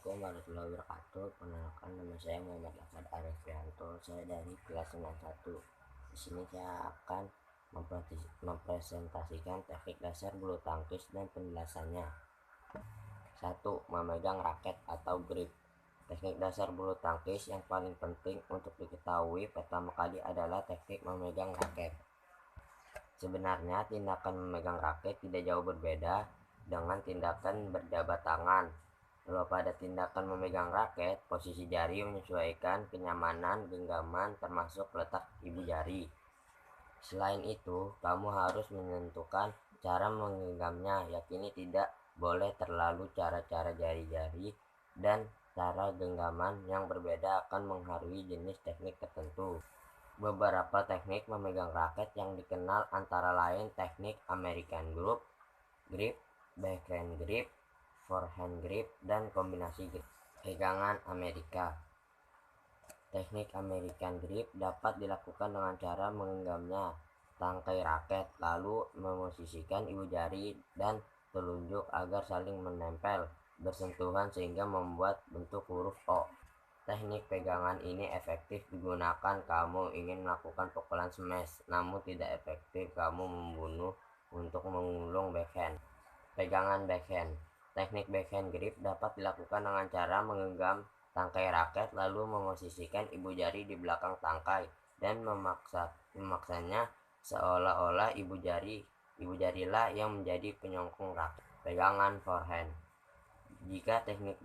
Assalamualaikum warahmatullahi wabarakatuh. Perkenalkan, nama saya Muhammad Ahmad Arifianto. Saya dari kelas 91. Di sini saya akan mempresentasikan teknik dasar bulu tangkis dan penjelasannya. 1. Memegang raket atau grip. Teknik dasar bulu tangkis yang paling penting untuk diketahui pertama kali adalah teknik memegang raket. Sebenarnya tindakan memegang raket tidak jauh berbeda dengan tindakan berjabat tangan. Kalau pada tindakan memegang raket, posisi jari menyesuaikan kenyamanan genggaman termasuk letak ibu jari. Selain itu, kamu harus menentukan cara menggenggamnya. Yakini tidak boleh terlalu cara-cara jari-jari dan cara genggaman yang berbeda akan mengaruhi jenis teknik tertentu. Beberapa teknik memegang raket yang dikenal antara lain teknik American grip, backhand grip, forehand grip, dan kombinasi grip. Pegangan Amerika. Teknik American grip dapat dilakukan dengan cara menggenggamnya tangkai raket, lalu memosisikan ibu jari dan telunjuk agar saling menempel bersentuhan sehingga membuat bentuk huruf O. Teknik pegangan ini efektif digunakan kamu ingin melakukan pukulan smash, namun tidak efektif kamu membunuh untuk mengulung backhand. Pegangan backhand. Teknik backhand grip dapat dilakukan dengan cara menggenggam tangkai raket lalu memosisikan ibu jari di belakang tangkai dan memaksanya seolah-olah ibu jarilah yang menjadi penyokong raket. Pegangan forehand. Jika teknik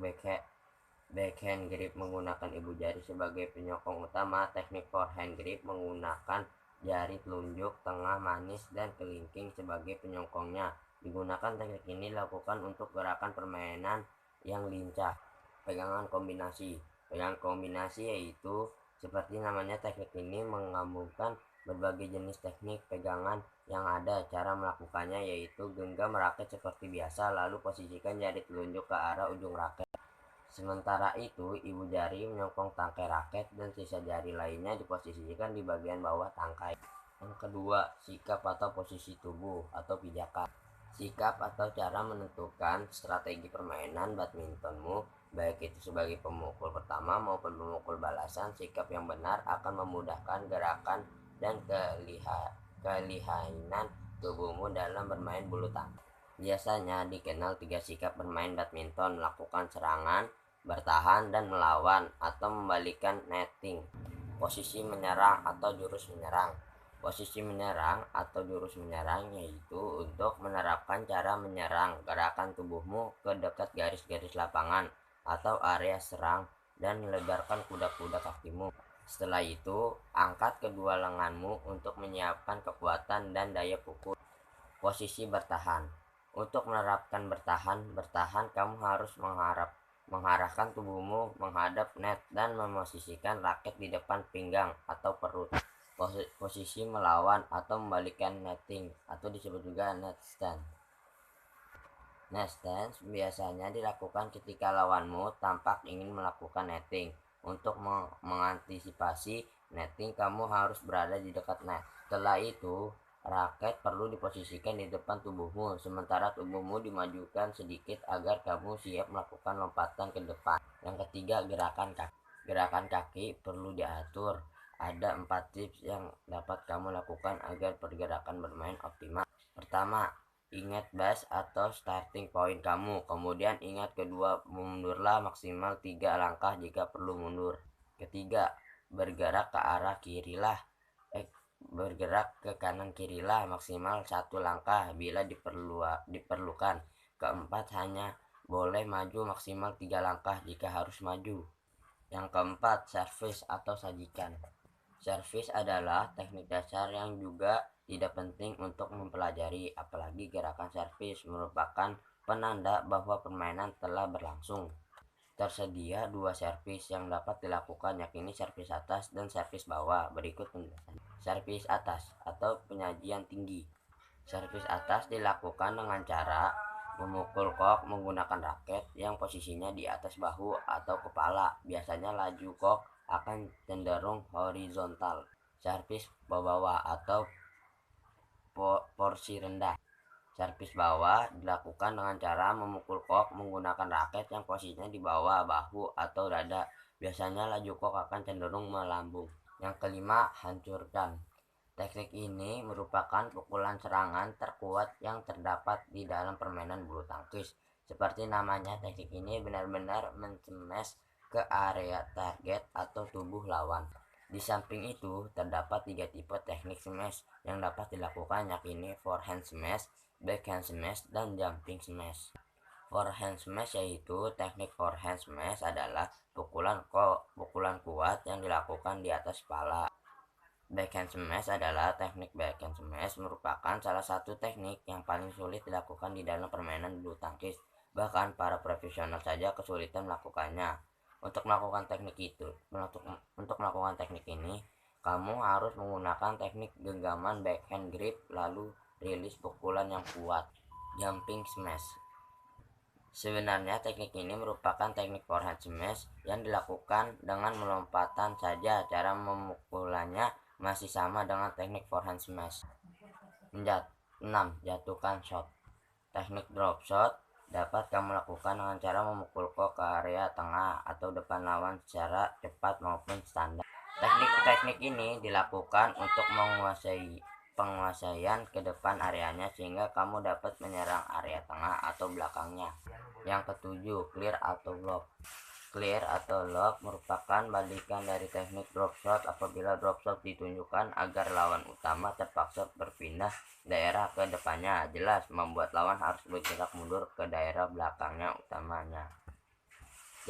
backhand grip menggunakan ibu jari sebagai penyokong utama, teknik forehand grip menggunakan jari telunjuk, tengah, manis, dan kelingking sebagai penyokongnya. Digunakan teknik ini dilakukan untuk gerakan permainan yang lincah. Pegangan kombinasi. Pegangan kombinasi yaitu seperti namanya, teknik ini menggabungkan berbagai jenis teknik pegangan yang ada. Cara melakukannya yaitu genggam raket seperti biasa, lalu posisikan jari telunjuk ke arah ujung raket. Sementara itu, ibu jari menyokong tangkai raket dan sisa jari lainnya diposisikan di bagian bawah tangkai. Yang kedua, sikap atau posisi tubuh atau pijakan. Sikap atau cara menentukan strategi permainan badmintonmu, baik itu sebagai pemukul pertama maupun pemukul balasan. Sikap yang benar akan memudahkan gerakan dan kelihayan tubuhmu dalam bermain bulu tangkis. Biasanya dikenal 3 sikap bermain badminton: melakukan serangan, bertahan, dan melawan atau membalikkan netting. Posisi menyerang atau jurus menyerang. Posisi menyerang atau jurus menyerang yaitu untuk menerapkan cara menyerang gerakan tubuhmu ke dekat garis-garis lapangan atau area serang dan melebarkan kuda-kuda kakimu. Setelah itu, angkat kedua lenganmu untuk menyiapkan kekuatan dan daya pukul. Posisi bertahan. Untuk menerapkan bertahan kamu harus mengarahkan tubuhmu menghadap net dan memosisikan raket di depan pinggang atau perut. Posisi melawan atau membalikkan netting atau disebut juga net stance. Net stance biasanya dilakukan ketika lawanmu tampak ingin melakukan netting. Untuk mengantisipasi netting, kamu harus berada di dekat net. Setelah itu, raket perlu diposisikan di depan tubuhmu, sementara tubuhmu dimajukan sedikit agar kamu siap melakukan lompatan ke depan. Yang ketiga, gerakan kaki. Gerakan kaki perlu diatur. Ada 4 tips yang dapat kamu lakukan agar pergerakan bermain optimal. Pertama, ingat base atau starting point kamu. Kemudian ingat kedua, mundurlah maksimal 3 langkah jika perlu mundur. Ketiga, bergerak ke arah kirilah. Bergerak ke kanan kirilah maksimal 1 langkah bila diperlukan. Keempat, hanya boleh maju maksimal 3 langkah jika harus maju. Yang keempat, servis atau sajikan. Servis adalah teknik dasar yang juga tidak penting untuk mempelajari, apalagi gerakan servis merupakan penanda bahwa permainan telah berlangsung. Tersedia 2 servis yang dapat dilakukan, yakni servis atas dan servis bawah. Berikut penjelasan. Servis atas atau penyajian tinggi. Servis atas dilakukan dengan cara memukul kok menggunakan raket yang posisinya di atas bahu atau kepala. Biasanya laju kok akan cenderung horizontal. Servis bawah atau porsi rendah. Servis bawah dilakukan dengan cara memukul kok menggunakan raket yang posisinya di bawah bahu atau dada. Biasanya laju kok akan cenderung melambung. Yang kelima, hancurkan. Teknik ini merupakan pukulan serangan terkuat yang terdapat di dalam permainan bulu tangkis. Seperti namanya, teknik ini benar-benar men-smash ke area target atau tubuh lawan. Di samping itu, terdapat 3 tipe teknik smash yang dapat dilakukan, yakni forehand smash, backhand smash, dan jumping smash. Forehand smash yaitu teknik forehand smash adalah pukulan kuat yang dilakukan di atas kepala. Backhand smash adalah teknik backhand smash merupakan salah satu teknik yang paling sulit dilakukan di dalam permainan bulu tangkis. Bahkan para profesional saja kesulitan melakukannya. Untuk melakukan teknik ini, kamu harus menggunakan teknik genggaman backhand grip lalu rilis pukulan yang kuat. Jumping smash. Sebenarnya teknik ini merupakan teknik forehand smash yang dilakukan dengan melompatan saja. Cara memukulannya masih sama dengan teknik forehand smash. 6. Jatuhkan shot. Teknik drop shot dapat kamu lakukan dengan cara memukul kok ke area tengah atau depan lawan secara cepat maupun standar. Teknik ini dilakukan untuk penguasaian ke depan areanya sehingga kamu dapat menyerang area tengah atau belakangnya. Yang ketujuh, clear atau lob. Clear atau lob merupakan balikan dari teknik drop shot apabila drop shot ditunjukkan agar lawan utama terpaksa berpindah daerah ke depannya. Jelas membuat lawan harus bergerak mundur ke daerah belakangnya utamanya.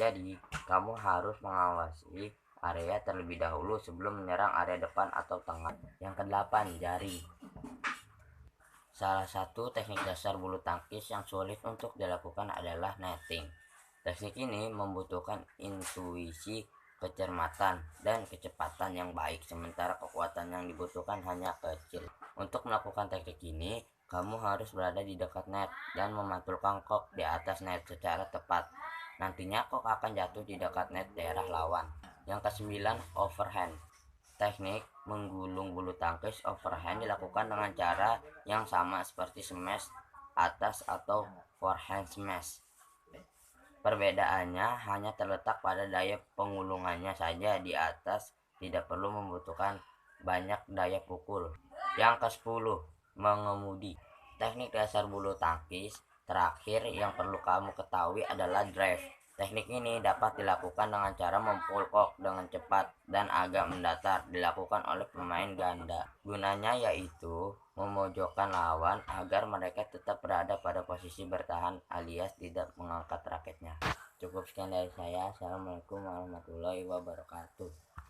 Jadi, kamu harus mengawasi area terlebih dahulu sebelum menyerang area depan atau tengah. Yang kedelapan, jaring. Salah satu teknik dasar bulu tangkis yang sulit untuk dilakukan adalah netting. Teknik ini membutuhkan intuisi, kecermatan, dan kecepatan yang baik, sementara kekuatan yang dibutuhkan hanya kecil. Untuk melakukan teknik ini, kamu harus berada di dekat net dan memantulkan kok di atas net secara tepat. Nantinya kok akan jatuh di dekat net daerah lawan. Yang kesembilan, overhand. Teknik menggulung bulu tangkis overhand dilakukan dengan cara yang sama seperti smash atas atau forehand smash. Perbedaannya hanya terletak pada daya penggulungannya saja. Di atas tidak perlu membutuhkan banyak daya pukul. Yang ke-10, mengemudi. Teknik dasar bulu tangkis terakhir yang perlu kamu ketahui adalah drive. Teknik ini dapat dilakukan dengan cara memukul kok dengan cepat dan agak mendatar, dilakukan oleh pemain ganda. Gunanya yaitu memojokkan lawan agar mereka tetap berada pada posisi bertahan alias tidak mengangkat raketnya. Cukup sekian dari saya. Assalamualaikum warahmatullahi wabarakatuh.